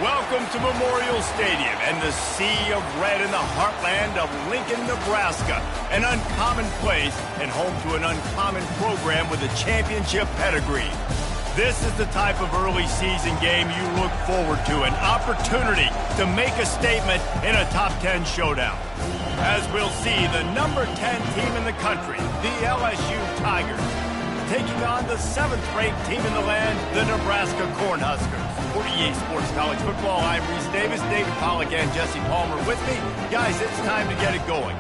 Welcome to Memorial Stadium and the sea of red in the heartland of Lincoln, Nebraska. An uncommon place and home to an uncommon program with a championship pedigree. This is the type of early season game you look forward to, an opportunity to make a statement in a top 10 showdown. As we'll see, the number 10 team in the country, the LSU Tigers, taking on the 7th-ranked team in the land, the Nebraska Cornhuskers. For EA Sports College Football, I'm Reese Davis, David Pollack, and Jesse Palmer with me. Guys, it's time to get it going.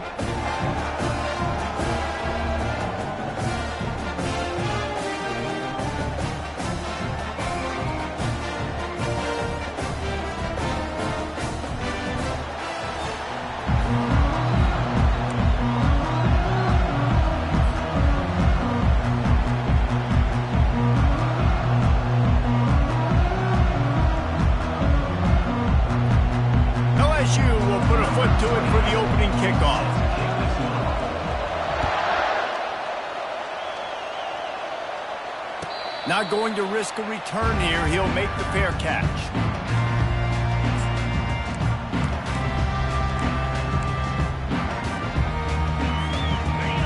To it for the opening kickoff. Not going to risk a return here. He'll make the fair catch.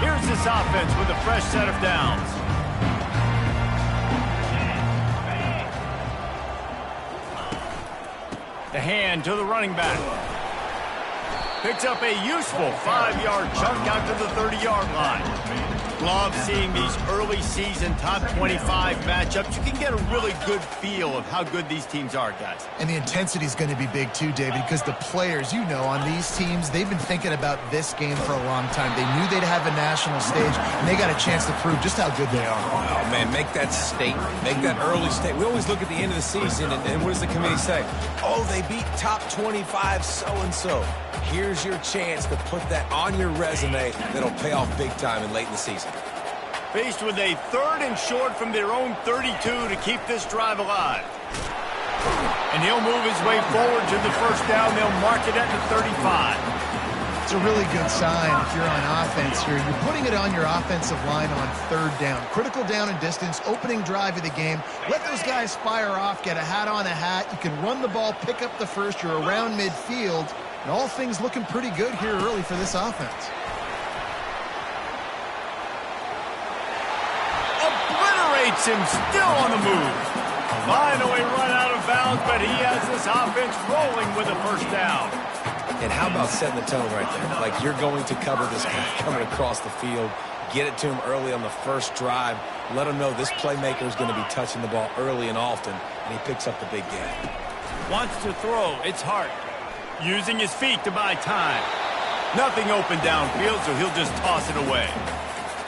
Here's this offense with a fresh set of downs. The hand to the running back. Picks up a useful 5-yard chunk out to the 30-yard line. Love seeing these early season top 25 matchups. You can get a really good feel of how good these teams are, guys. And the intensity is going to be big too, David, because the players, you know, on these teams, they've been thinking about this game for a long time. They knew they'd have a national stage, and they got a chance to prove just how good they are. Oh, man, make that statement. Make that early statement. We always look at the end of the season, and what does the committee say? Oh, they beat top 25 so-and-so. Here's your chance to put that on your resume that'll pay off big time and late in the season. Faced with a 3rd and short from their own 32 to keep this drive alive. And he'll move his way forward to the first down. They'll mark it at the 35. It's a really good sign if you're on offense here. You're putting it on your offensive line on 3rd down. Critical down and distance, opening drive of the game. Let those guys fire off, get a hat on a hat. You can run the ball, pick up the first. You're around midfield. And all things looking pretty good here early for this offense. Obliterates him, still on the move. Finally run out of bounds, but he has this offense rolling with a first down. And how about setting the tone right there? Like you're going to cover this guy coming across the field. Get it to him early on the first drive. Let him know this playmaker is going to be touching the ball early and often, and he picks up the big game. Wants to throw. It's Hart. Using his feet to buy time. Nothing open downfield, so he'll just toss it away.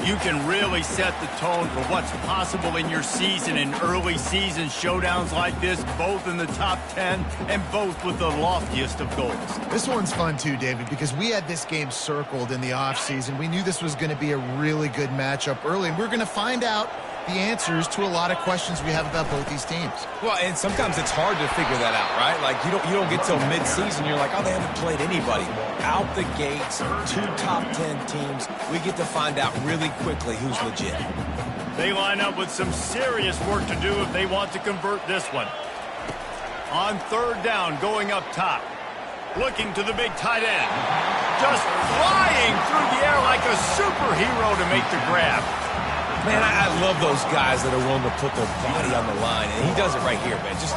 You can really set the tone for what's possible in your season in early season showdowns like this, both in the top 10 and both with the loftiest of goals. This one's fun too, David, because we had this game circled in the offseason. We knew this was going to be a really good matchup early, and we're going to find out the answers to a lot of questions we have about both these teams. Well, and sometimes it's hard to figure that out, right? Like you don't get till mid-season, you're like, oh, they haven't played anybody. Out the gates, 2 top 10 teams, we get to find out really quickly who's legit. They line up with some serious work to do if they want to convert this one. On 3rd down, going up top. Looking to the big tight end. Just flying through the air like a superhero to make the grab. Man, I love those guys that are willing to put their body on the line, and he does it right here, man. Just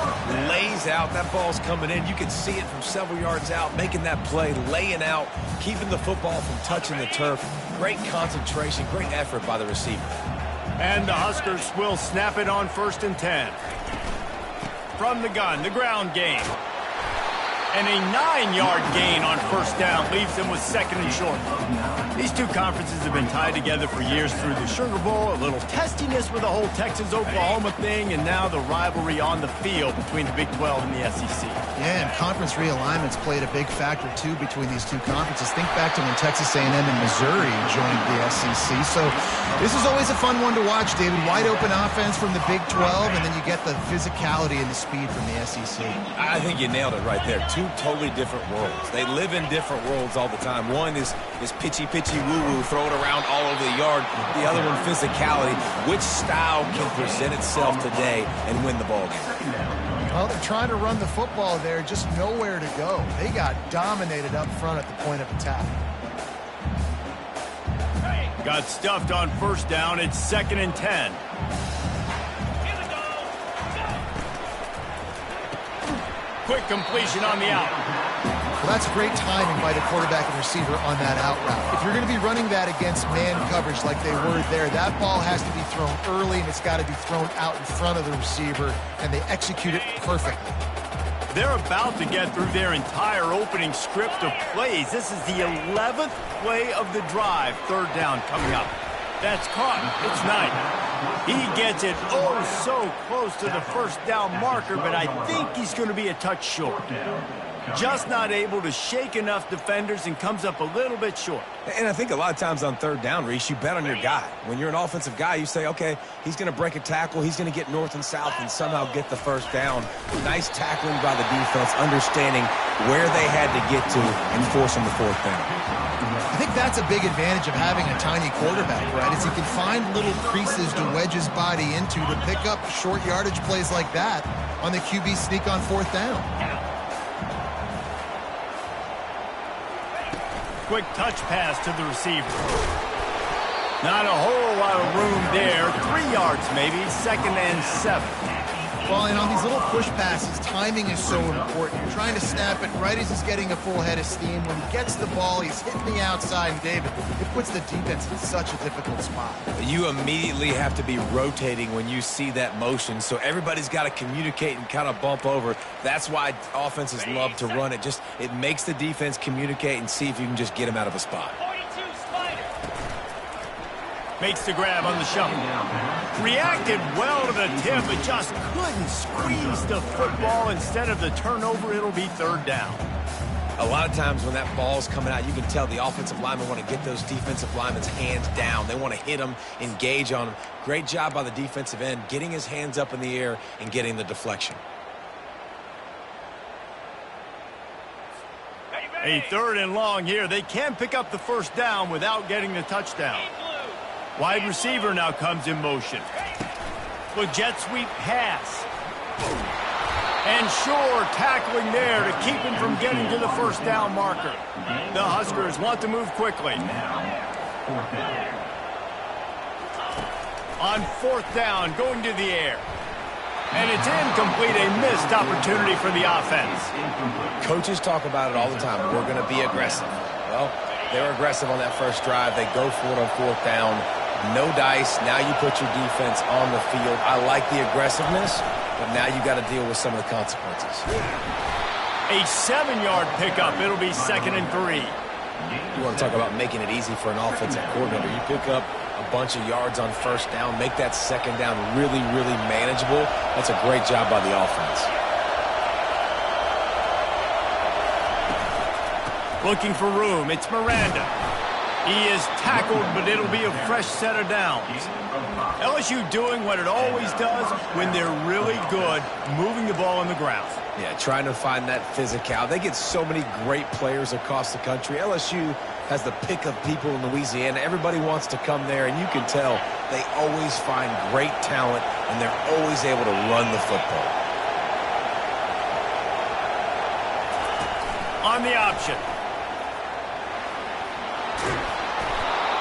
lays out. That ball's coming in. You can see it from several yards out, making that play, laying out, keeping the football from touching the turf. Great concentration, great effort by the receiver. And the Huskers will snap it on 1st and 10. From the gun, the ground game. And a 9-yard gain on 1st down leaves them with 2nd and short. These two conferences have been tied together for years through the Sugar Bowl, a little testiness with the whole Texas-Oklahoma thing, and now the rivalry on the field between the Big 12 and the SEC. Yeah, and conference realignments played a big factor, too, between these two conferences. Think back to when Texas A&M and Missouri joined the SEC. So this is always a fun one to watch, David. Wide-open offense from the Big 12, and then you get the physicality and the speed from the SEC. I think you nailed it right there. Two totally different worlds. They live in different worlds all the time. One is pitchy woo-woo, throw it around all over the yard. The other one, physicality. Which style can present itself today and win the ball game? Well, they're trying to run the football there, just nowhere to go. They got dominated up front at the point of attack. Got stuffed on first down. It's 2nd and 10. Quick completion on the out. Well, that's great timing by the quarterback and receiver on that out route. If you're going to be running that against man coverage like they were there, that ball has to be thrown early, and it's got to be thrown out in front of the receiver, and they execute it perfectly. They're about to get through their entire opening script of plays. This is the 11th play of the drive. 3rd down coming up. That's caught. It's 9. He gets it so close to the first down marker, but I think he's going to be a touch short. Just not able to shake enough defenders and comes up a little bit short. And I think a lot of times on 3rd down, Reese, you bet on your guy. When you're an offensive guy, you say, okay, he's going to break a tackle, he's going to get north and south and somehow get the first down. Nice tackling by the defense, understanding where they had to get to and forcing the 4th down. I think that's a big advantage of having a tiny quarterback, right? Is he can find little creases to wedge his body into to pick up short yardage plays like that on the QB sneak on 4th down. Quick touch pass to the receiver. Not a whole lot of room there. 3 yards maybe. 2nd and 7. Well, and on these little push passes, timing is so important. You're trying to snap it right as he's getting a full head of steam. When he gets the ball, he's hitting the outside, and David, it puts the defense in such a difficult spot. You immediately have to be rotating when you see that motion, so everybody's got to communicate and kind of bump over. That's why offenses love to run it. Just it makes the defense communicate and see if you can just get him out of a spot. Makes the grab on the shuffle. Reacted well to the tip, but just couldn't squeeze the football. Instead of the turnover, it'll be 3rd down. A lot of times when that ball's coming out, you can tell the offensive linemen want to get those defensive linemen's hands down. They want to hit them, engage on them. Great job by the defensive end, getting his hands up in the air and getting the deflection. A 3rd and long here. They can pick up the first down without getting the touchdown. Wide receiver now comes in motion. With jet sweep pass. And Shore tackling there to keep him from getting to the first down marker. The Huskers want to move quickly. On 4th down, going to the air. And it's incomplete, a missed opportunity for the offense. Coaches talk about it all the time. We're going to be aggressive. Well, they were aggressive on that first drive. They go for it on 4th down. No dice. Now you put your defense on the field. I like the aggressiveness, but now you got to deal with some of the consequences. A 7-yard pickup. It'll be 2nd and 3. You want to talk about making it easy for an offensive coordinator. You pick up a bunch of yards on first down, make that 2nd down really, really manageable. That's a great job by the offense. Looking for room. It's Miranda. He is tackled, but it'll be a fresh set of downs. LSU doing what it always does when they're really good, moving the ball on the ground. Yeah, trying to find that physical. They get so many great players across the country. LSU has the pick of people in Louisiana. Everybody wants to come there, and you can tell they always find great talent, and they're always able to run the football. On the option.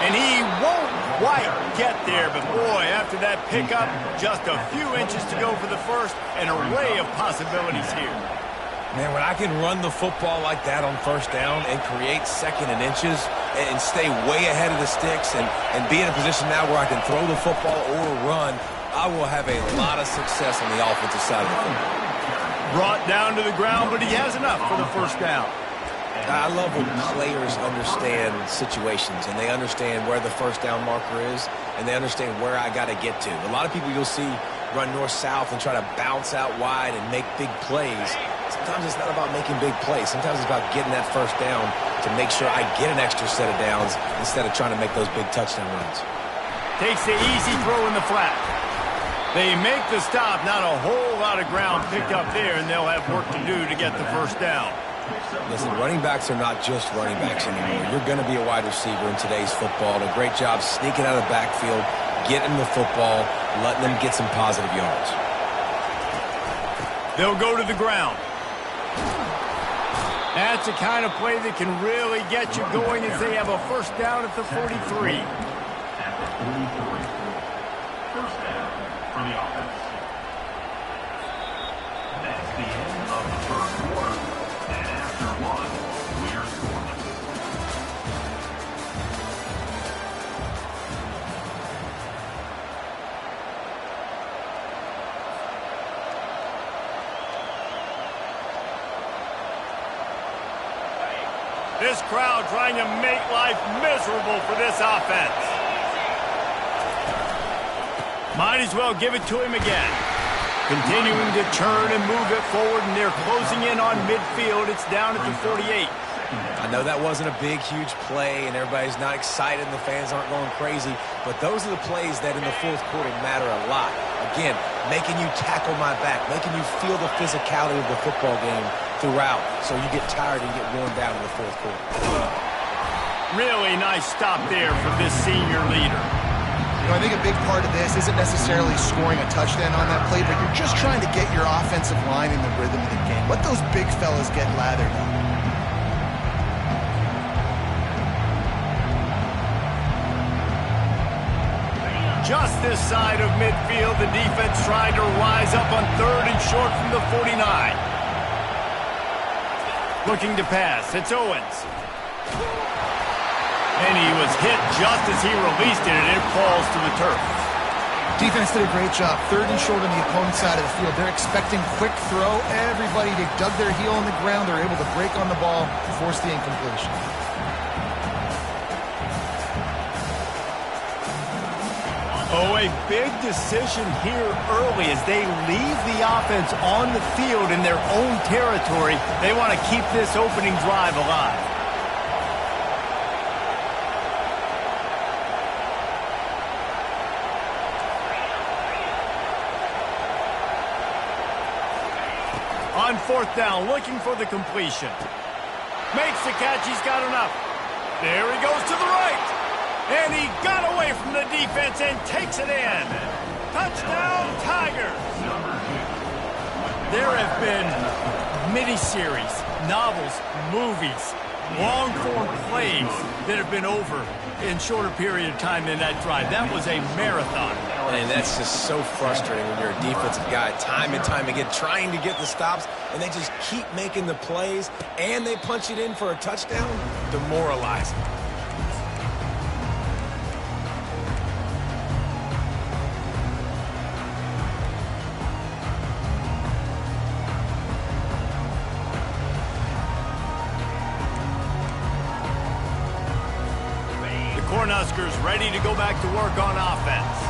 And he won't quite get there, but boy, after that pickup, just a few inches to go for the first, an array of possibilities here. Man, when I can run the football like that on first down and create 2nd and inches and stay way ahead of the sticks and be in a position now where I can throw the football or run, I will have a lot of success on the offensive side of the football. Brought down to the ground, but he has enough for the first down. I love when players understand situations and they understand where the first down marker is and they understand where I got to get to. A lot of people you'll see run north-south and try to bounce out wide and make big plays. Sometimes it's not about making big plays. Sometimes it's about getting that first down to make sure I get an extra set of downs instead of trying to make those big touchdown runs. Takes the easy throw in the flat. They make the stop. Not a whole lot of ground picked up there, and they'll have work to do to get the first down. Listen, running backs are not just running backs anymore. You're going to be a wide receiver in today's football. A great job sneaking out of the backfield, getting the football, letting them get some positive yards. They'll go to the ground. That's the kind of play that can really get you going as they have a first down at the 43. At the 43. First down for the offense. That's the end of the first quarter. And after one, we're scoring. This crowd trying to make life miserable for this offense. Might as well give it to him again. Continuing to turn and move it forward, and they're closing in on midfield. It's down at the 48. I know that wasn't a big, huge play, and everybody's not excited, and the fans aren't going crazy, but those are the plays that in the fourth quarter matter a lot. Again, making you tackle my back, making you feel the physicality of the football game throughout, so you get tired and get worn down in the fourth quarter. Really nice stop there from this senior leader. You know, I think a big part of this isn't necessarily scoring a touchdown on that play, but you're just trying to get your offensive line in the rhythm of the game. Let those big fellas get lathered up. Just this side of midfield, the defense trying to rise up on third and short from the 49. Looking to pass, it's Owens. And he was hit just as he released it, and it falls to the turf. Defense did a great job. Third and short on the opponent's side of the field. They're expecting quick throw. Everybody, they dug their heel on the ground. They're able to break on the ball to force the incompletion. Oh, a big decision here early as they leave the offense on the field in their own territory. They want to keep this opening drive alive. On fourth down, looking for the completion. Makes the catch, he's got enough. There he goes to the right. And he got away from the defense and takes it in. Touchdown, Tigers. There have been miniseries, novels, movies, long-form plays that have been over in shorter period of time than that drive. That was a marathon. And that's just so frustrating when you're a defensive guy, time and time again, trying to get the stops, and they just keep making the plays, and they punch it in for a touchdown. Demoralizing. Cornhuskers ready to go back to work on offense.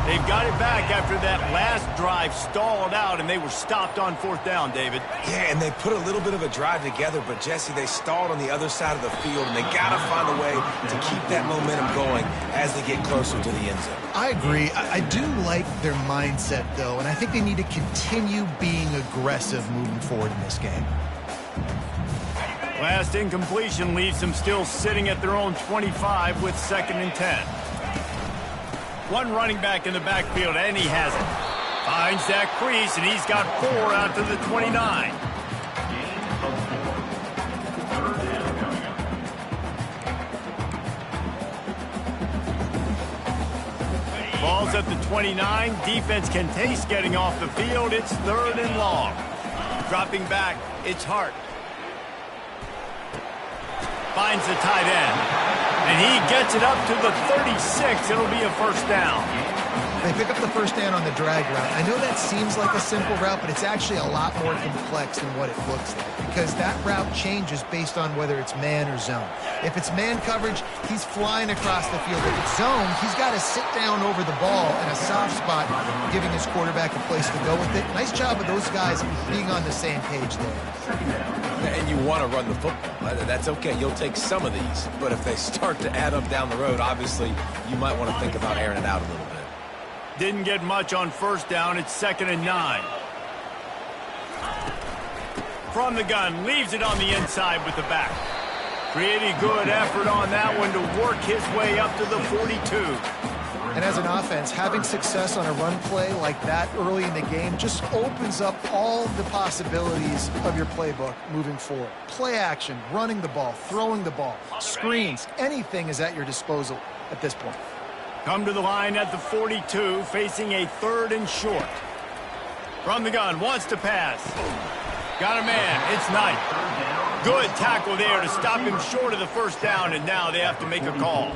They've got it back after that last drive stalled out, and they were stopped on fourth down, David. Yeah, and they put a little bit of a drive together, but, Jesse, they stalled on the other side of the field, and they got to find a way to keep that momentum going as they get closer to the end zone. I agree. I do like their mindset, though, and I think they need to continue being aggressive moving forward in this game. Last incompletion leaves them still sitting at their own 25 with 2nd and 10. One running back in the backfield, and he has it. Finds that crease, and he's got 4 out to the 29. Ball's at the 29. Defense can taste getting off the field. It's 3rd and long. Dropping back, it's Hart. Finds the tight end. And he gets it up to the 36. It'll be a first down. They pick up the first down on the drag route. I know that seems like a simple route, but it's actually a lot more complex than what it looks like, because that route changes based on whether it's man or zone. If it's man coverage, he's flying across the field. If it's zone, he's got to sit down over the ball in a soft spot, giving his quarterback a place to go with it. Nice job of those guys being on the same page there. And you want to run the football. That's okay. You'll take some of these. But if they start to add up down the road, obviously you might want to think about airing it out a little bit. Didn't get much on first down. It's 2nd and 9. From the gun, leaves it on the inside with the back. Pretty good effort on that one to work his way up to the 42. And as an offense, having success on a run play like that early in the game just opens up all the possibilities of your playbook moving forward. Play action, running the ball, throwing the ball, screens, anything is at your disposal at this point. Come to the line at the 42, facing a 3rd and short. From the gun, wants to pass. Got a man, it's Knight. Good tackle there to stop him short of the first down, and now they have to make a call.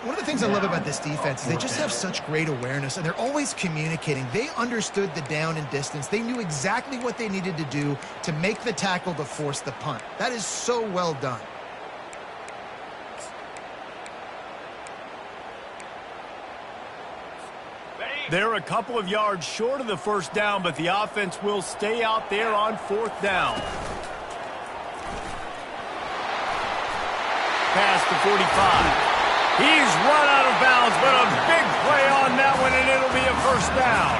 One of the things I love about this defense is they just have such great awareness, and they're always communicating. They understood the down and distance. They knew exactly what they needed to do to make the tackle to force the punt. That is so well done. They're a couple of yards short of the first down, but the offense will stay out there on 4th down. Past the 45. He's run out of bounds, but a big play on that one, and it'll be a first down.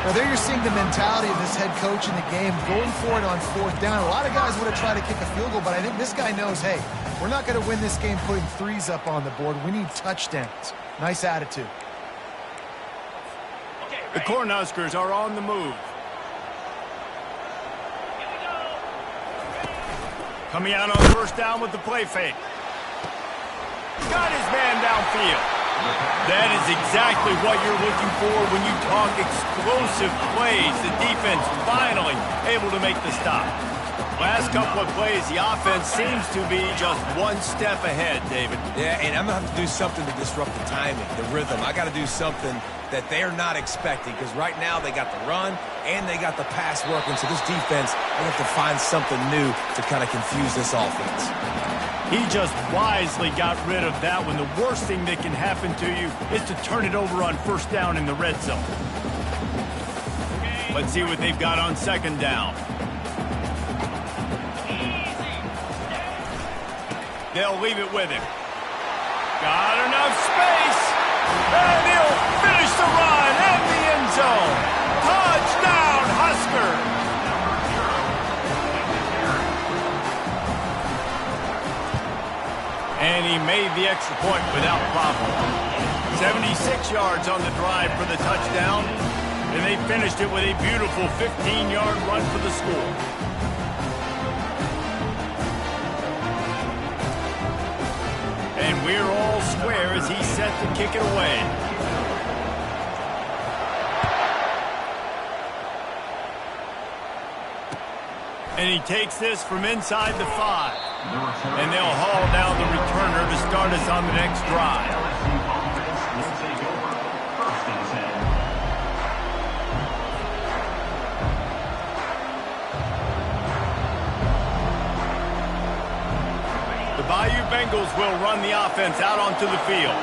Now there you're seeing the mentality of this head coach in the game, going for it on 4th down. A lot of guys would have tried to kick a field goal, but I think this guy knows, hey, we're not going to win this game putting 3s up on the board. We need touchdowns. Nice attitude. The Cornhuskers are on the move. Coming out on 1st down with the play fake. Got his man downfield. That is exactly what you're looking for when you talk explosive plays. The defense finally able to make the stop. Last couple of plays, the offense seems to be just one step ahead, David. Yeah, and I'm going to have to do something to disrupt the timing, the rhythm. I got to do something that they're not expecting, because right now they got the run and they got the pass working. So this defense, they have to find something new to kind of confuse this offense. He just wisely got rid of that one. The worst thing that can happen to you is to turn it over on 1st down in the red zone. Let's see what they've got on 2nd down. They'll leave it with him. Got enough space. And he'll finish the run in the end zone. Touchdown, Husker. And he made the extra point without problem. 76 yards on the drive for the touchdown. And they finished it with a beautiful 15-yard run for the score. And we're all square as he's set to kick it away. And he takes this from inside the 5. And they'll haul down the returner to start us on the next drive. The Bayou Bengals will run the offense out onto the field.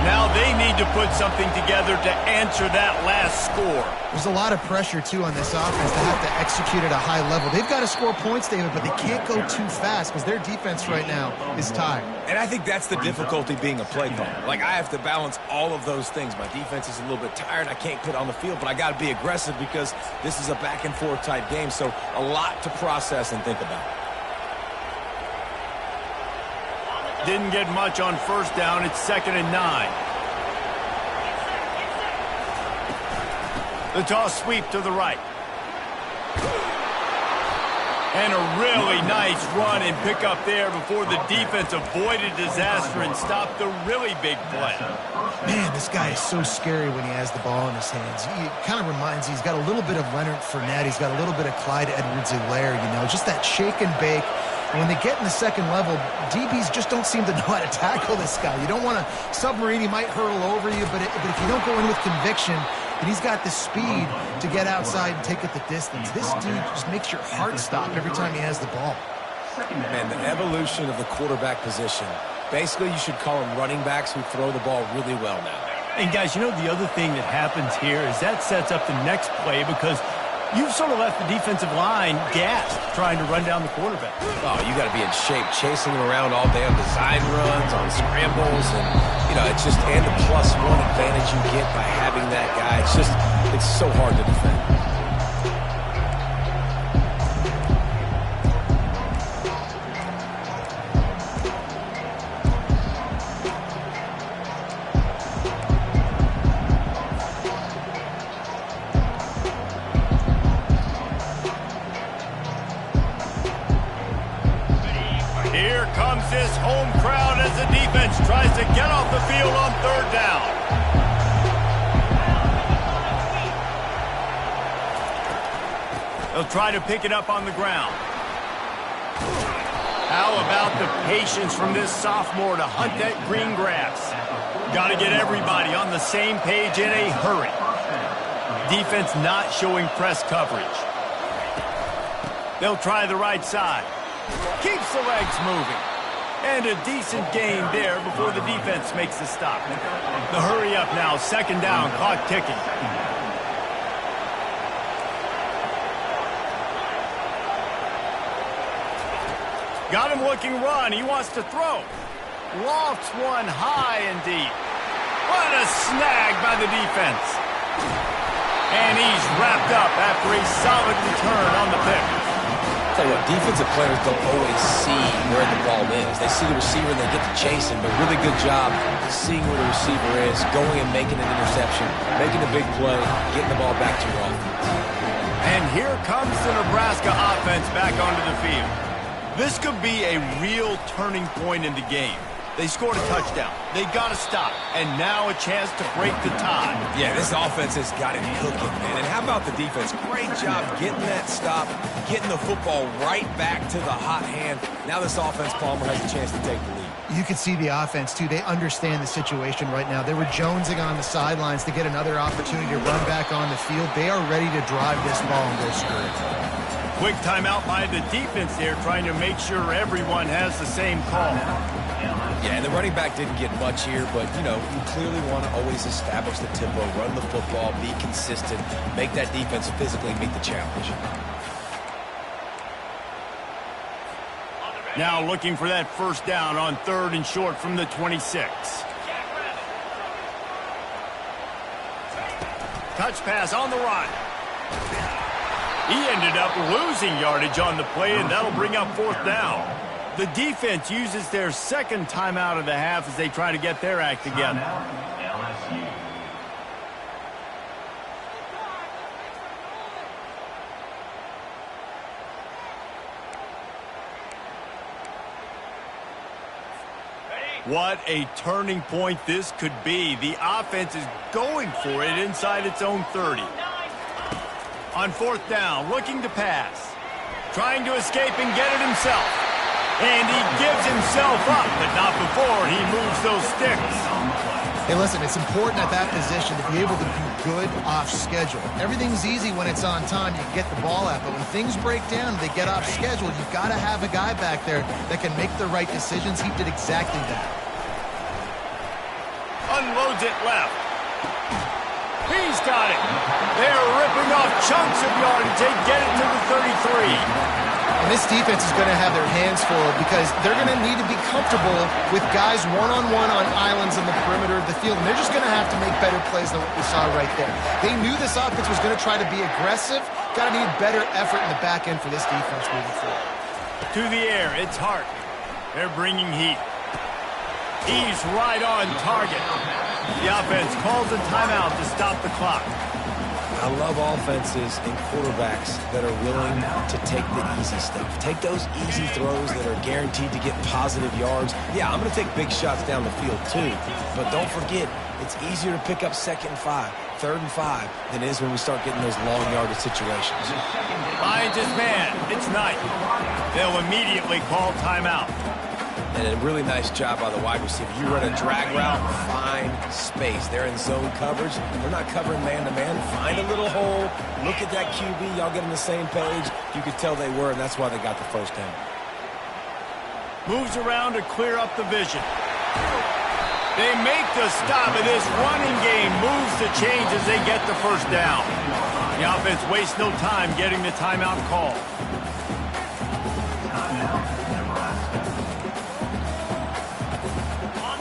Now they need to put something together to answer that last score. There's a lot of pressure, too, on this offense to have to execute at a high level. They've got to score points, David, but they can't go too fast because their defense right now is tired. And I think that's the difficulty being a play caller. Like, I have to balance all of those things. My defense is a little bit tired. I can't put on the field, but I got to be aggressive because this is a back-and-forth type game, so a lot to process and think about. Didn't get much on 1st down. It's 2nd and 9. The toss sweep to the right. And a really nice run and pick up there before the defense avoided disaster and stopped the really big play. Man, this guy is so scary when he has the ball in his hands. He kind of reminds me, he's got a little bit of Leonard Fournette. He's got a little bit of Clyde Edwards-Helaire, you know, just that shake and bake. And when they get in the second level, DBs just don't seem to know how to tackle this guy. You don't want to submarine. He might hurtle over you, but if you don't go in with conviction, and he's got the speed to get outside and take it the distance. This dude just makes your heart stop every time he has the ball. Man, the evolution of the quarterback position. Basically, you should call them running backs who throw the ball really well now. And, guys, you know the other thing that happens here is that sets up the next play because you've sort of left the defensive line gassed trying to run down the quarterback. Oh, you got to be in shape, chasing him around all day on design runs, on scrambles, and, you know, it's just, and the +1 advantage you get by having that guy. It's just, it's so hard to defend. the defense tries to get off the field on third down. They'll try to pick it up on the ground. How about the patience from this sophomore to hunt that green grass? Got to get everybody on the same page in a hurry. Defense not showing press coverage. They'll try the right side. Keeps the legs moving. And a decent gain there before the defense makes the stop. The hurry up now, second down, clock ticking. Got him looking run. He wants to throw. Lofts one high and deep. What a snag by the defense. And he's wrapped up after a solid return on the pick. Tell you what, defensive players don't always see where the ball is. They see the receiver and they get to chasing, but really good job seeing where the receiver is, going and making an interception, making a big play, getting the ball back to your offense. And here comes the Nebraska offense back onto the field. This could be a real turning point in the game. They scored a touchdown. They got to stop. And now a chance to break the tie. Yeah, this offense has got it cooking, man. And how about the defense? Great job getting that stop, getting the football right back to the hot hand. Now this offense, Palmer, has a chance to take the lead. You can see the offense, too. They understand the situation right now. They were jonesing on the sidelines to get another opportunity to run back on the field. They are ready to drive this ball and go screw. Quick timeout by the defense there, trying to make sure everyone has the same call. Yeah, and the running back didn't get much here, but, you know, you clearly want to always establish the tempo, run the football, be consistent, make that defense physically meet the challenge. Now looking for that first down on third and short from the 26. Touch pass on the run. He ended up losing yardage on the play, and that'll bring up fourth down. The defense uses their second timeout of the half as they try to get their act together. What a turning point this could be. The offense is going for it inside its own 30. On fourth down, looking to pass. Trying to escape and get it himself. And he gives himself up, but not before he moves those sticks. Hey, listen, it's important at that position to be able to be good off schedule. Everything's easy when it's on time. You can get the ball out, but when things break down and they get off schedule, you've got to have a guy back there that can make the right decisions. He did exactly that. Unloads it left. He's got it. They're ripping off chunks of yardage. They get it to the 33. And this defense is going to have their hands full because they're going to need to be comfortable with guys one-on-one on islands in the perimeter of the field. And they're just going to have to make better plays than what we saw right there. They knew this offense was going to try to be aggressive. Got to need better effort in the back end for this defense moving forward. To the air, it's Hart. They're bringing heat. He's right on target. The offense calls a timeout to stop the clock. I love offenses and quarterbacks that are willing to take the easy stuff. Take those easy throws that are guaranteed to get positive yards. Yeah, I'm going to take big shots down the field too. But don't forget, it's easier to pick up second and 5, third and 5 than it is when we start getting those long yardage situations. Finds his man. It's Knight. They'll immediately call timeout. And a really nice job by the wide receiver. You run a drag route, find space. They're in zone coverage. They're not covering man-to-man. Find a little hole. Look at that QB. Y'all get on the same page. You could tell they were, and that's why they got the first down. Moves around to clear up the vision. They make the stop, and this running game moves the change as they get the first down. The offense wastes no time getting the timeout call.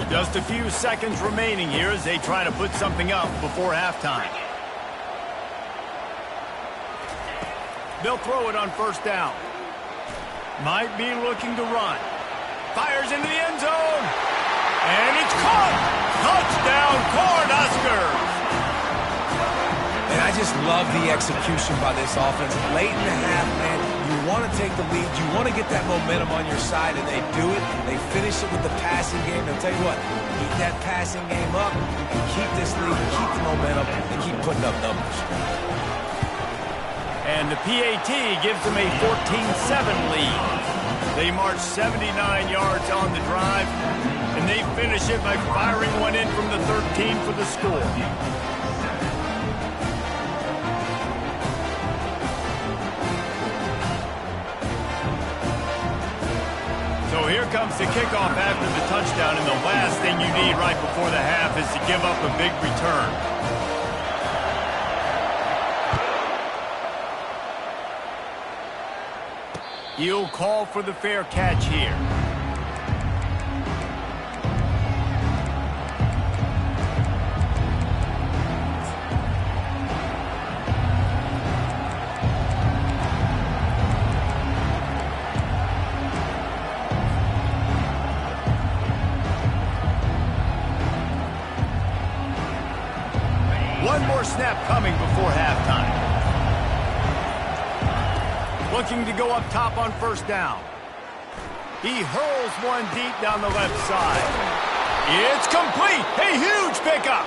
Just a few seconds remaining here as they try to put something up before halftime. They'll throw it on first down. Might be looking to run. Fires into the end zone. And it's caught. Touchdown, Cornhuskers. And I just just love the execution by this offense. Late in the half, man, you want to take the lead. You want to get that momentum on your side, and they do it. They finish it with the passing game. I'll tell you what, keep that passing game up and keep this lead, keep the momentum, and keep putting up numbers. And the PAT gives them a 14-7 lead. They march 79 yards on the drive, and they finish it by firing one in from the 13 for the score. So here comes the kickoff after the touchdown, and the last thing you need right before the half is to give up a big return. He'll call for the fair catch here. One more snap coming before halftime. Looking to go up top on first down. He hurls one deep down the left side. It's complete. A huge pickup.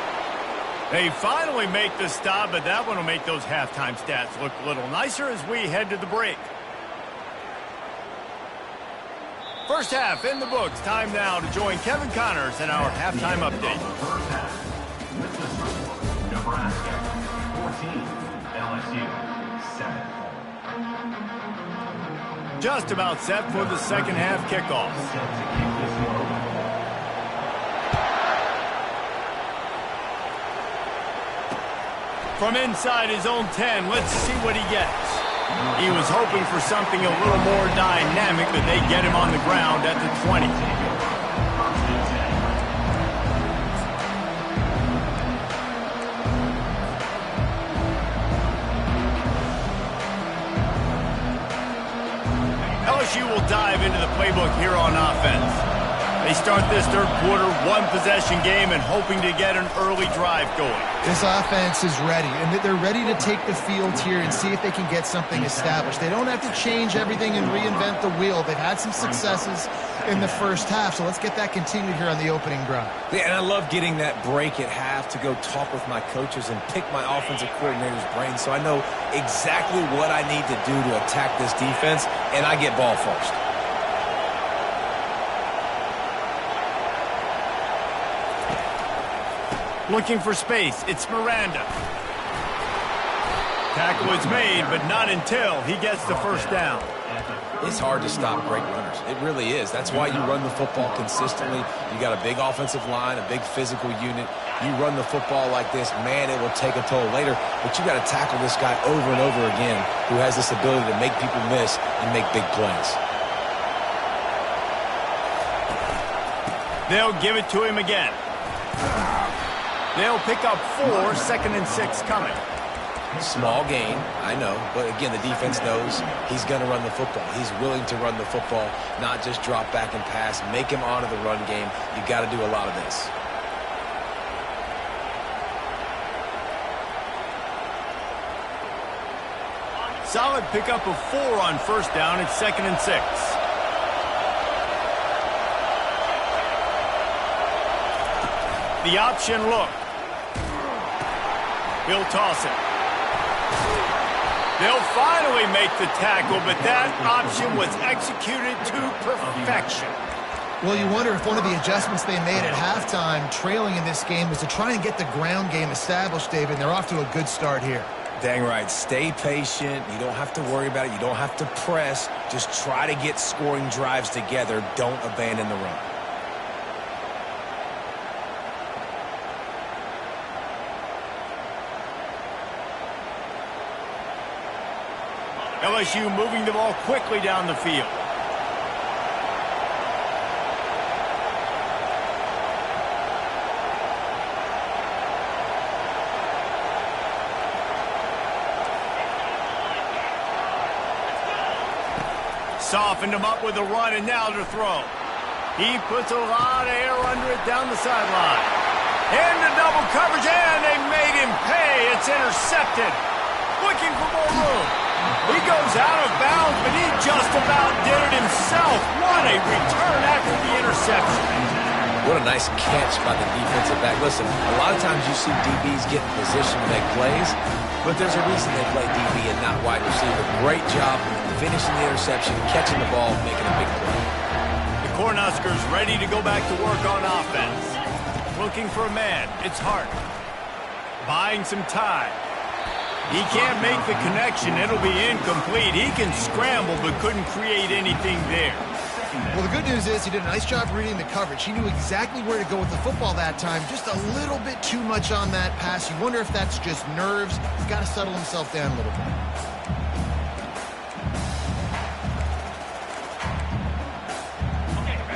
They finally make the stop, but that one will make those halftime stats look a little nicer as we head to the break. First half in the books. Time now to join Kevin Connors in our halftime update. First half. With the score, Nebraska 14, LSU 7. Just about set for the second half kickoff. From inside his own 10, let's see what he gets. He was hoping for something a little more dynamic, but they get him on the ground at the 20. LSU will dive into the playbook here on offense. They start this third quarter one-possession game and hoping to get an early drive going. This offense is ready, and they're ready to take the field here and see if they can get something established. They don't have to change everything and reinvent the wheel. They've had some successes in the first half, so let's get that continued here on the opening drive. Yeah, and I love getting that break at half to go talk with my coaches and pick my offensive coordinator's brain so I know exactly what I need to do to attack this defense, and I get ball first. Looking for space, it's Miranda. Tackle is made, but not until he gets the first down. It's hard to stop great runners. It really is. That's why you run the football consistently. You got a big offensive line, a big physical unit. You run the football like this, man, it will take a toll later. But you got to tackle this guy over and over again who has this ability to make people miss and make big plays. They'll give it to him again. They'll pick up 4, 2nd and 6 coming. Small gain, I know, but again, the defense knows he's going to run the football. He's willing to run the football, not just drop back and pass, make him honor the run game. You got to do a lot of this. Solid pickup of 4 on first down. It's 2nd and 6. The option look. He'll toss it. They'll finally make the tackle, but that option was executed to perfection. Well, you wonder if one of the adjustments they made at halftime, trailing in this game, was to try and get the ground game established, David, and they're off to a good start here. Dang right. Stay patient. You don't have to worry about it. You don't have to press. Just try to get scoring drives together. Don't abandon the run. LSU moving the ball quickly down the field. Softened him up with a run, and now to throw. He puts a lot of air under it down the sideline. Into double coverage, and they made him pay. It's intercepted. looking for more room. He goes out of bounds, but he just about did it himself. What a return after the interception. What a nice catch by the defensive back. Listen, a lot of times you see DBs get in position to make plays, but there's a reason they play DB and not wide receiver. Great job finishing the interception, catching the ball, making a big play. The Cornhuskers ready to go back to work on offense. Looking for a man. It's Hart. Buying some time. He can't make the connection. It'll be incomplete. He can scramble but couldn't create anything there. Well, the good news is he did a nice job reading the coverage. He knew exactly where to go with the football that time. Just a little bit too much on that pass. You wonder if that's just nerves. He's got to settle himself down a little bit.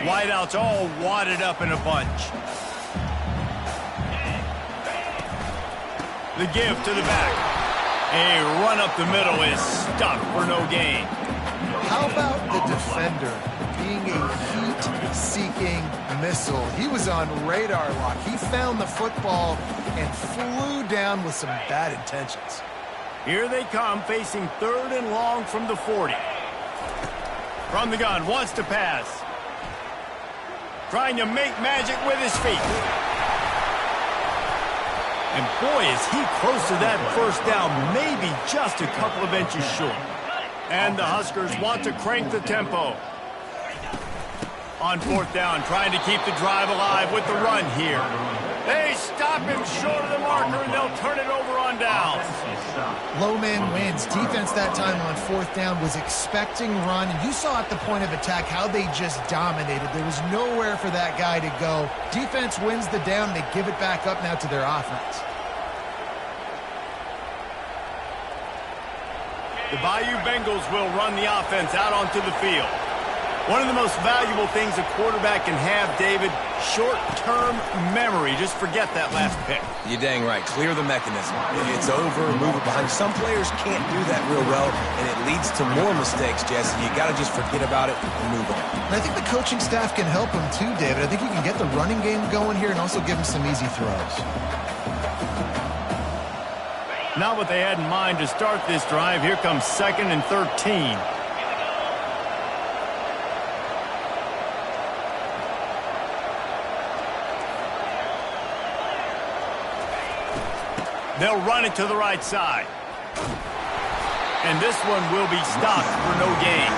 Wideouts all wadded up in a bunch. The give to the back. A run up the middle is stuck for no gain. How about the defender being a heat-seeking missile? He was on radar lock. He found the football and flew down with some bad intentions. Here they come, facing 3rd and long from the 40. From the gun, wants to pass. Trying to make magic with his feet. And boy, is he close to that first down, maybe just a couple of inches short. And the Huskers want to crank the tempo. On 4th down, trying to keep the drive alive with the run here. They stop him short of the marker, and they'll turn it over on downs. Low man wins. Defense that time on 4th down was expecting run, and you saw at the point of attack how they just dominated. There was nowhere for that guy to go. Defense wins the down. They give it back up now to their offense. The Bayou Bengals will run the offense out onto the field. One of the most valuable things a quarterback can have, David, short-term memory. Just forget that last pick. You're dang right. Clear the mechanism. It's over, move it behind. Some players can't do that real well, and it leads to more mistakes, Jesse. You got to just forget about it and move on. And I think the coaching staff can help him too, David. I think he can get the running game going here and also give him some easy throws. Not what they had in mind to start this drive. Here comes 2nd and 13. They'll run it to the right side. And this one will be stopped for no gain.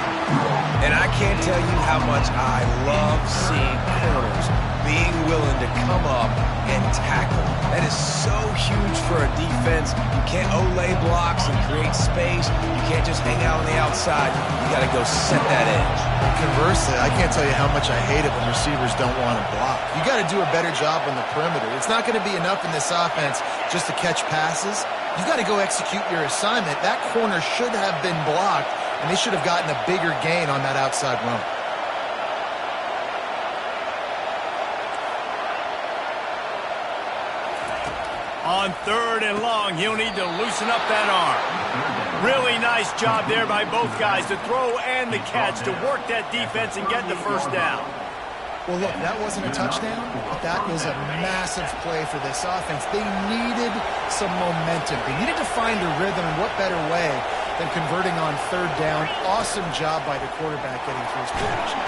And I can't tell you how much I love seeing corners being willing to come up and tackle. That is so huge for a defense. You can't olay blocks and create space. You can't just hang out on the outside. You got to go set that edge. Conversely, I can't tell you how much I hate it when receivers don't want to block. You got to do a better job on the perimeter. It's not going to be enough in this offense just to catch passes. You got to go execute your assignment. That corner should have been blocked, and they should have gotten a bigger gain on that outside run. On 3rd and long, he'll need to loosen up that arm. Really nice job there by both guys to throw and the catch to work that defense and get the first down. Well, look, that wasn't a touchdown, but that was a massive play for this offense. They needed some momentum. They needed to find a rhythm, and what better way than converting on 3rd down. Awesome job by the quarterback getting through his protection.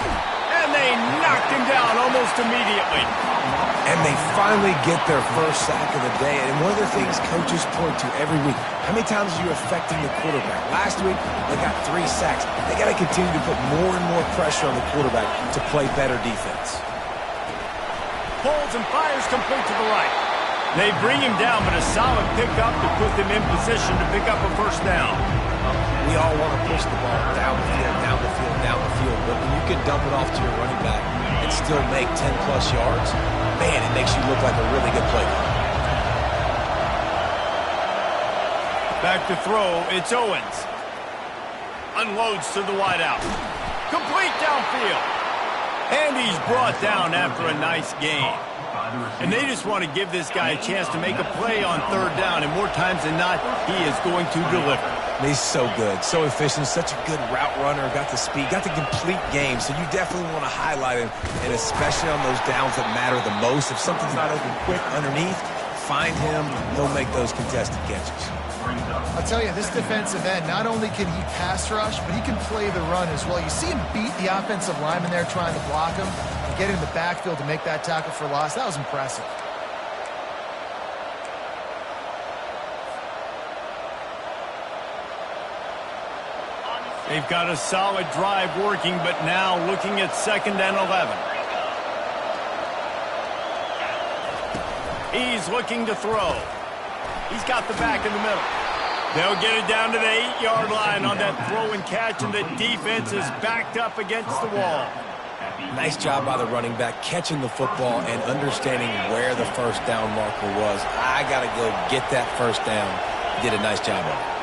And they knocked him down almost immediately. And they finally get their first sack of the day. And one of the things coaches point to every week, how many times are you affecting the quarterback? Last week, they got 3 sacks. They got to continue to put more and more pressure on the quarterback to play better defense. Pulls and fires complete to the right. They bring him down, but a solid pickup to put them in position to pick up a first down. We all want to push the ball down the field, down the field, down the field. But when you can dump it off to your running back and still make 10-plus yards, man, it makes you look like a really good play caller. Back to throw, it's Owens. Unloads to the wideout. Complete downfield. And he's brought down after a nice gain. And they just want to give this guy a chance to make a play on 3rd down, and more times than not, he is going to deliver. He's so good, so efficient, such a good route runner, got the speed, got the complete game, so you definitely want to highlight him, and especially on those downs that matter the most. If something's not open quick underneath, find him, he'll make those contested catches. brings up... I'll tell you, this defensive end, not only can he pass rush, but he can play the run as well. You see him beat the offensive lineman there trying to block him and get in the backfield to make that tackle for loss. That was impressive. They've got a solid drive working, but now looking at 2nd and 11. He's looking to throw. He's got the back in the middle. They'll get it down to the 8-yard line on that throw and catch, and the defense is backed up against the wall. Nice job by the running back catching the football and understanding where the first down marker was. I got to go get that first down. Did a nice job of it.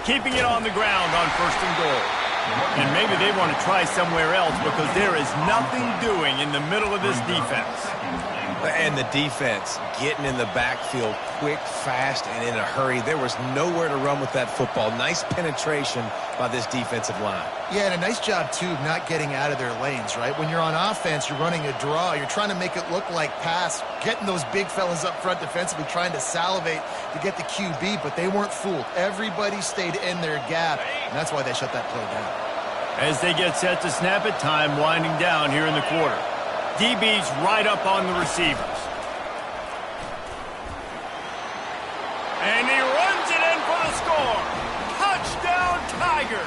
Keeping it on the ground on 1st and goal. And maybe they want to try somewhere else because there is nothing doing in the middle of this defense. And the defense getting in the backfield quick, fast, and in a hurry. There was nowhere to run with that football. Nice penetration by this defensive line. Yeah, and a nice job, too, not getting out of their lanes, right? When you're on offense, you're running a draw. You're trying to make it look like pass, getting those big fellas up front defensively, trying to salivate to get the QB, but they weren't fooled. Everybody stayed in their gap, and that's why they shut that play down. As they get set to snap it, time winding down here in the quarter. DB's right up on the receivers. And he runs it in for the score. Touchdown, Tigers.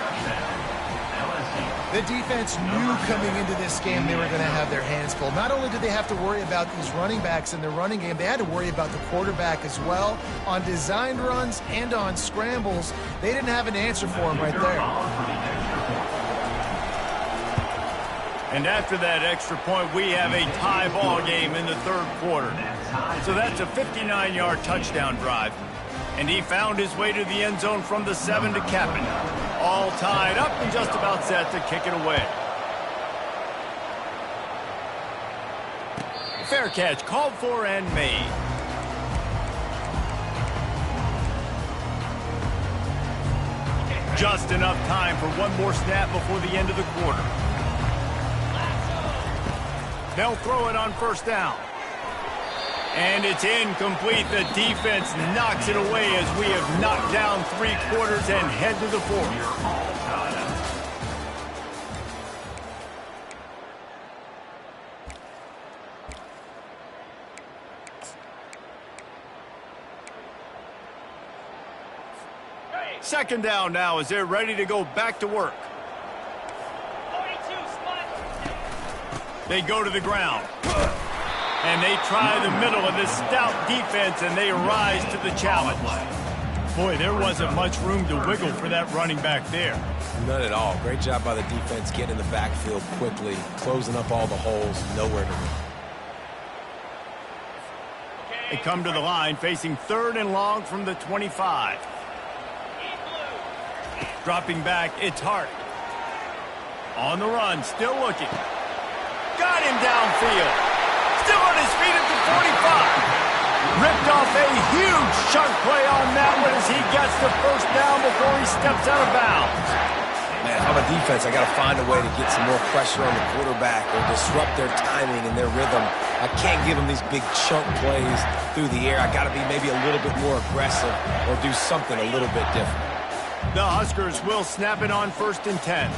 The defense knew coming into this game they were going to have their hands full. Not only did they have to worry about these running backs in the running game, they had to worry about the quarterback as well. On designed runs and on scrambles, they didn't have an answer for him right there. And after that extra point, we have a tie ball game in the 3rd quarter. So that's a 59-yard touchdown drive. And he found his way to the end zone from the 7 to cap it. All tied up and just about set to kick it away. Fair catch called for and made. Just enough time for one more snap before the end of the quarter. They'll throw it on 1st down. And it's incomplete. The defense knocks it away as we have knocked down 3 quarters and head to the 4th. Second down now as they're ready to go back to work. They go to the ground. And they try the middle of this stout defense, and they rise to the challenge. Boy, there wasn't much room to wiggle for that running back there. None at all. Great job by the defense getting in the backfield quickly, closing up all the holes, nowhere to run. They come to the line facing 3rd and long from the 25. Dropping back, it's Hart. On the run, still looking. Got him downfield. Still on his feet at the 45. Ripped off a huge chunk play on that one as he gets the 1st down before he steps out of bounds. Man, if I'm a defense, I got to find a way to get some more pressure on the quarterback or disrupt their timing and their rhythm. I can't give them these big chunk plays through the air. I got to be maybe a little bit more aggressive or do something a little bit different. The Huskers will snap it on 1st and 10.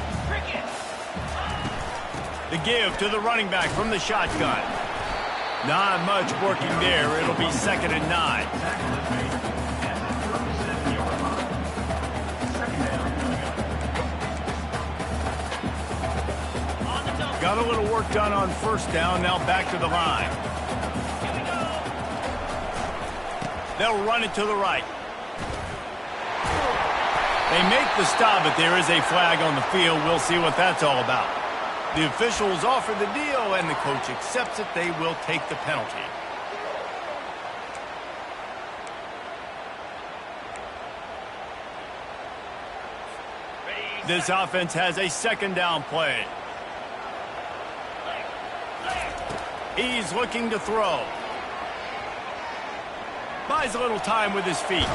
The give to the running back from the shotgun. Not much working there. It'll be 2nd and 9. Got a little work done on 1st down. Now back to the line. They'll run it to the right. They make the stop, but there is a flag on the field. We'll see what that's all about. The officials offer the deal, and the coach accepts it. They will take the penalty. This offense has a 2nd down play. He's looking to throw. Buys a little time with his feet.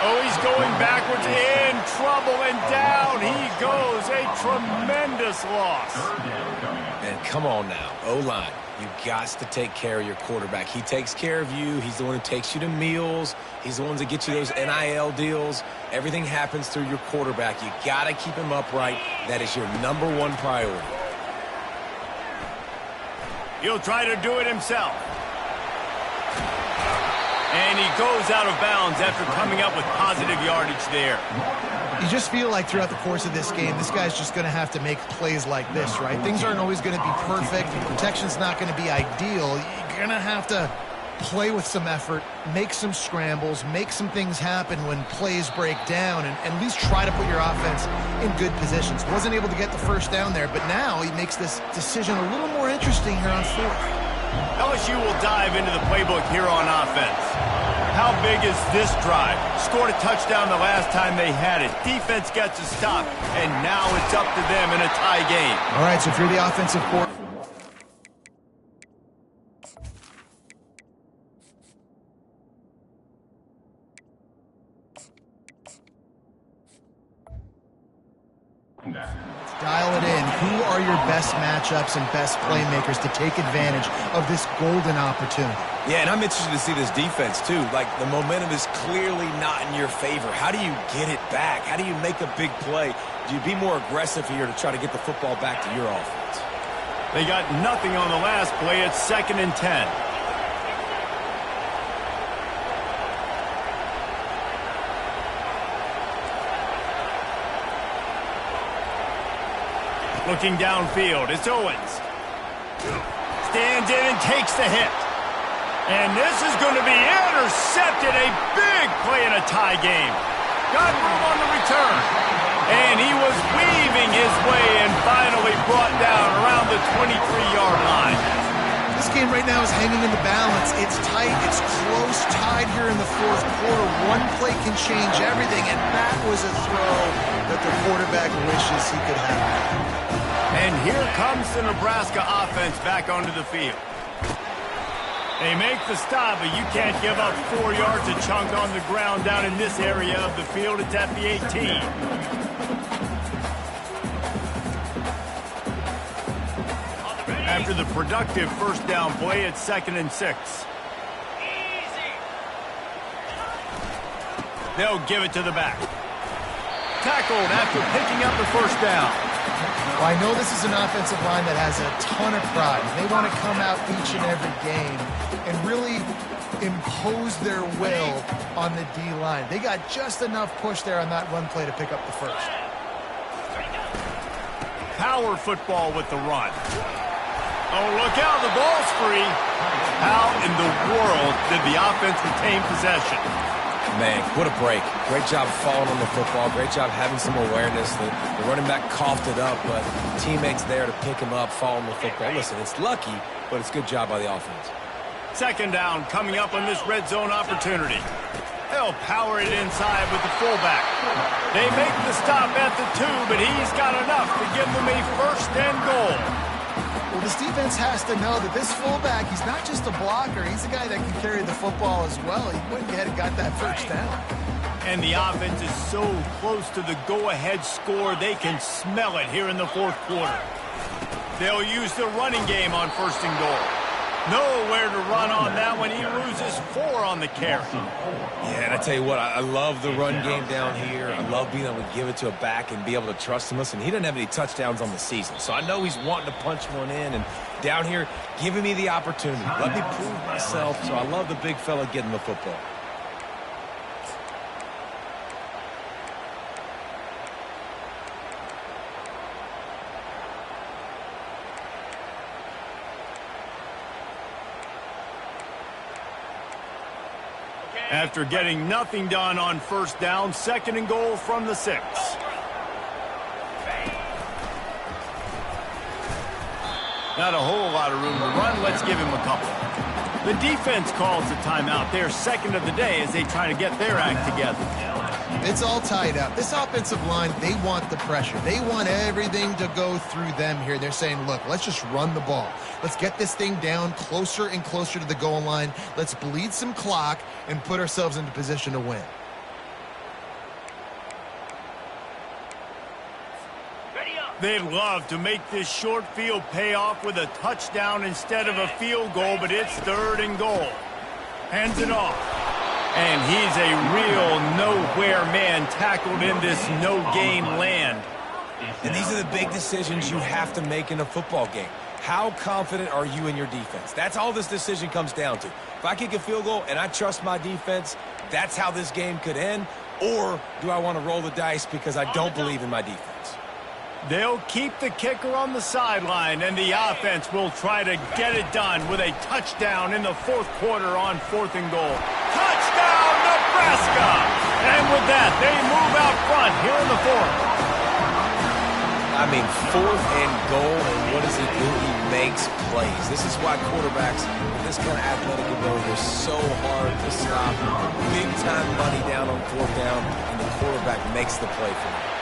Oh, he's going backwards, in trouble, and down he goes. A tremendous loss. And come on now, O-line. You got to take care of your quarterback. He takes care of you. He's the one who takes you to meals. He's the one that gets you those NIL deals. Everything happens through your quarterback. You got to keep him upright. That is your #1 priority. He'll try to do it himself. And he goes out of bounds after coming up with positive yardage there. You just feel like throughout the course of this game, this guy's just going to have to make plays like this, right? Things aren't always going to be perfect. Protection's not going to be ideal. You're going to have to play with some effort, make some scrambles, make some things happen when plays break down, and at least try to put your offense in good positions. Wasn't able to get the first down there, but now he makes this decision a little more interesting here on 4th. LSU will dive into the playbook here on offense. How big is this drive? Scored a touchdown the last time they had it. Defense gets a stop, and now it's up to them in a tie game. All right, so if you're the offensive coordinator, dial it in. Who are your best matchups and best playmakers to take advantage of this golden opportunity? Yeah, and I'm interested to see this defense, too. Like, the momentum is clearly not in your favor. How do you get it back? How do you make a big play? Do you be more aggressive here to try to get the football back to your offense? They got nothing on the last play. It's 2nd and 10. Looking downfield, it's Owens. Stands in and takes the hit. And this is going to be intercepted. A big play in a tie game. Got room on the return. And he was weaving his way and finally brought down around the 23-yard line. This game right now is hanging in the balance. It's tight. It's close, tied here in the 4th quarter. One play can change everything, and that was a throw that the quarterback wishes he could have. And here comes the Nebraska offense back onto the field. They make the stop, but you can't give up 4 yards a chunk on the ground down in this area of the field. It's at the 18. After the productive first down play, it's 2nd and 6. They'll give it to the back. Tackled after picking up the first down. Well, I know this is an offensive line that has a ton of pride. They want to come out each and every game and really impose their will on the D-line. They got just enough push there on that run play to pick up the first. Power football with the run. Oh, look out, the ball's free. How in the world did the offense retain possession? Man, what a break. Great job falling on the football. Great job having some awareness. The running back coughed it up, but teammates there to pick him up, fall on the football. Listen, it's lucky, but it's a good job by the offense. 2nd down coming up on this red zone opportunity. They'll power it inside with the fullback. They make the stop at the 2, but he's got enough to give them a 1st and goal. Well, this defense has to know that this fullback, he's not just a blocker. He's a guy that can carry the football as well. He went ahead and got that first down. And the offense is so close to the go-ahead score, they can smell it here in the 4th quarter. They'll use the running game on 1st and goal. Nowhere to run on that one. He loses 4 on the carry. Yeah, and I tell you what, I love the run game down here. I love being able to give it to a back and be able to trust him. Listen, he doesn't have any touchdowns on the season, so I know he's wanting to punch one in. And down here, giving me the opportunity. Let me prove myself. So I love the big fella getting the football. After getting nothing done on 1st down, 2nd and goal from the 6. Not a whole lot of room to run. Let's give him a couple. The defense calls the timeout. Their 2nd of the day as they try to get their act together. It's all tied up. This offensive line, they want the pressure. They want everything to go through them here. They're saying, look, let's just run the ball. Let's get this thing down closer and closer to the goal line. Let's bleed some clock and put ourselves into position to win. They'd love to make this short field pay off with a touchdown instead of a field goal, but it's 3rd and goal. Hands it off. And he's a real nowhere man tackled in this no-gain land. And these are the big decisions you have to make in a football game. How confident are you in your defense? That's all this decision comes down to. If I kick a field goal and I trust my defense, that's how this game could end. Or do I want to roll the dice because I don't believe in my defense? They'll keep the kicker on the sideline, and the offense will try to get it done with a touchdown in the 4th quarter on 4th and goal. Touchdown, Nebraska! And with that, they move out front here in the 4th. I mean, 4th and goal, and what does he do? He makes plays. This is why quarterbacks with this kind of athletic ability are so hard to stop. Big-time money down on 4th down, and the quarterback makes the play for them.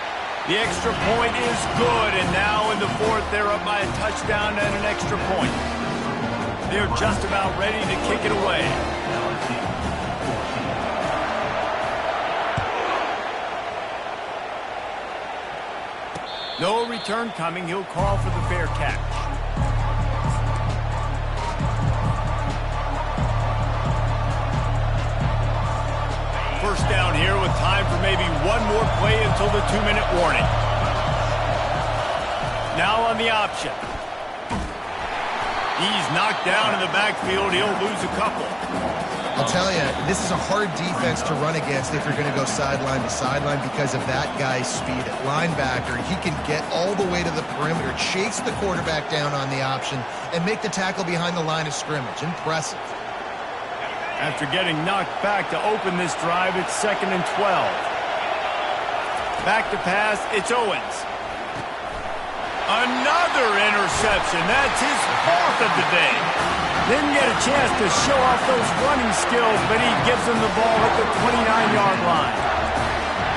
The extra point is good, and now in the 4th, they're up by a touchdown and an extra point. They're just about ready to kick it away. No return coming. He'll call for the fair catch. First down here with time for maybe one more play until the 2-minute warning. Now on the option. He's knocked down in the backfield. He'll lose a couple. I'll tell you, this is a hard defense to run against if you're going to go sideline to sideline because of that guy's speed at linebacker. He can get all the way to the perimeter, chase the quarterback down on the option, and make the tackle behind the line of scrimmage. Impressive. After getting knocked back to open this drive, it's 2nd and 12. Back to pass, it's Owens. Another interception. That's his 4th of the day. Didn't get a chance to show off those running skills, but he gives them the ball at the 29-yard line.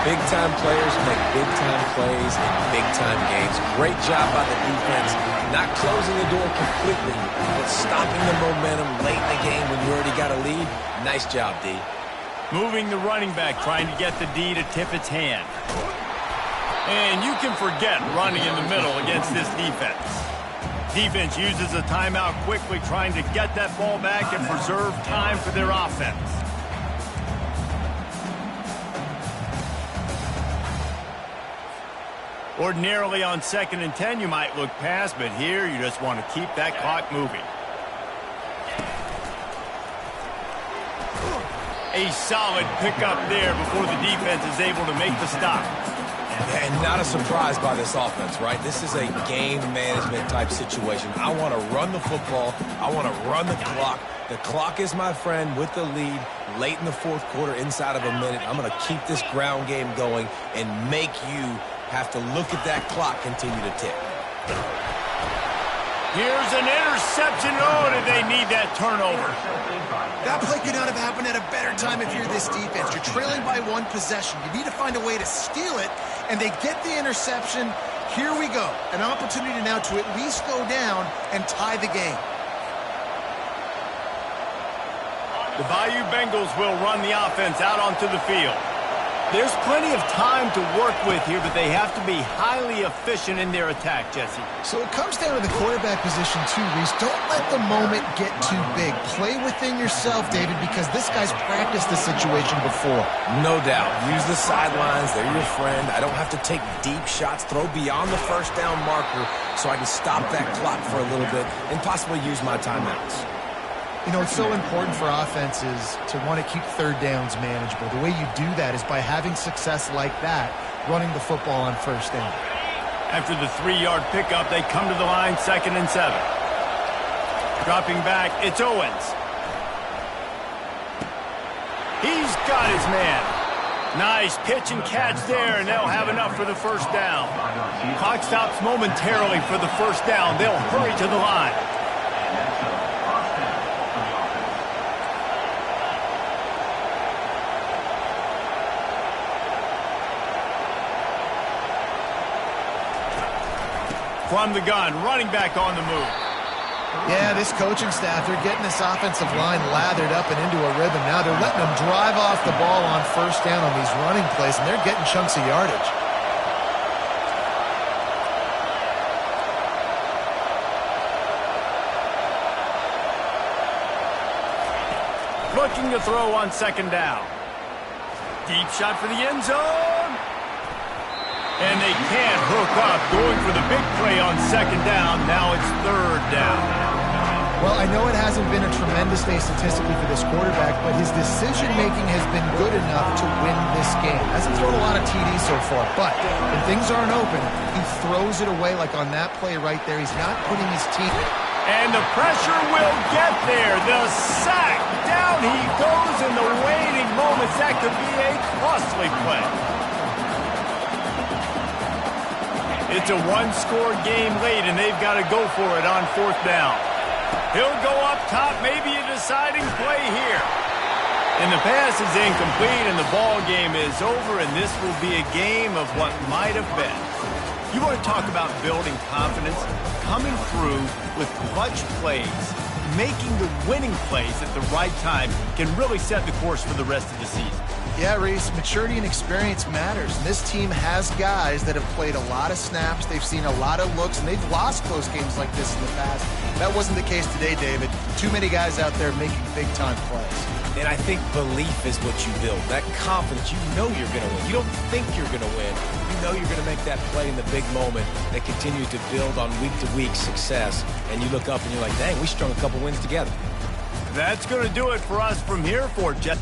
Big-time players make big-time plays in big-time games. Great job by the defense, not closing the door completely, but stopping the momentum late in the game when you already got a lead. Nice job, D. Moving the running back, trying to get the D to tip its hand. And you can forget running in the middle against this defense. Defense uses a timeout quickly, trying to get that ball back and preserve time for their offense. Ordinarily on 2nd and 10, you might look past, but here you just want to keep that clock moving. A solid pickup there before the defense is able to make the stop. And not a surprise by this offense, right? This is a game management type situation. I want to run the football. I want to run the clock. The clock is my friend with the lead late in the 4th quarter, inside of a minute. I'm going to keep this ground game going and make you have to look at that clock continue to tick. Here's an interception. Oh, did they need that turnover? That play could not have happened at a better time if you're this defense. You're trailing by 1 possession. You need to find a way to steal it, and they get the interception. Here we go. An opportunity now to at least go down and tie the game. The Bayou Bengals will run the offense out onto the field. There's plenty of time to work with here, but they have to be highly efficient in their attack, Jesse. So it comes down to the quarterback position too, Reese. Don't let the moment get too big. Play within yourself, David, because this guy's practiced the situation before. No doubt. Use the sidelines. They're your friend. I don't have to take deep shots. Throw beyond the 1st down marker so I can stop that clock for a little bit and possibly use my timeouts. You know, it's so important for offenses to want to keep 3rd downs manageable. The way you do that is by having success like that, running the football on 1st down. After the 3-yard pickup, they come to the line, 2nd and 7. Dropping back, it's Owens. He's got his man. Nice pitch and catch there, and they'll have enough for the 1st down. Clock stops momentarily for the 1st down. They'll hurry to the line. From the gun, running back on the move. Yeah, this coaching staff, they're getting this offensive line lathered up and into a rhythm now. They're letting them drive off the ball on 1st down on these running plays, and they're getting chunks of yardage. looking to throw on second down. Deep shot for the end zone. And they can't hook up, going for the big play on second down. Now it's third down. Well, I know it hasn't been a tremendous day statistically for this quarterback, but his decision-making has been good enough to win this game. Hasn't thrown a lot of TDs so far, but when things aren't open, he throws it away like on that play right there. He's not putting his teeth. And the pressure will get there. The sack. Down he goes in the waiting moments. That could be a costly play. It's a one-score game late, and they've got to go for it on fourth down. He'll go up top, maybe a deciding play here. And the pass is incomplete, and the ball game is over, and this will be a game of what might have been. You want to talk about building confidence? Coming through with clutch plays, making the winning plays at the right time can really set the course for the rest of the season. Yeah, Reese, maturity and experience matters. And this team has guys that have played a lot of snaps. They've seen a lot of looks, and they've lost close games like this in the past. That wasn't the case today, David. Too many guys out there making big-time plays. And I think belief is what you build. That confidence, you know you're going to win. You don't think you're going to win. You know you're going to make that play in the big moment that continues to build on week-to-week success. And you look up and you're like, dang, we strung a couple wins together. That's going to do it for us from here for Jet.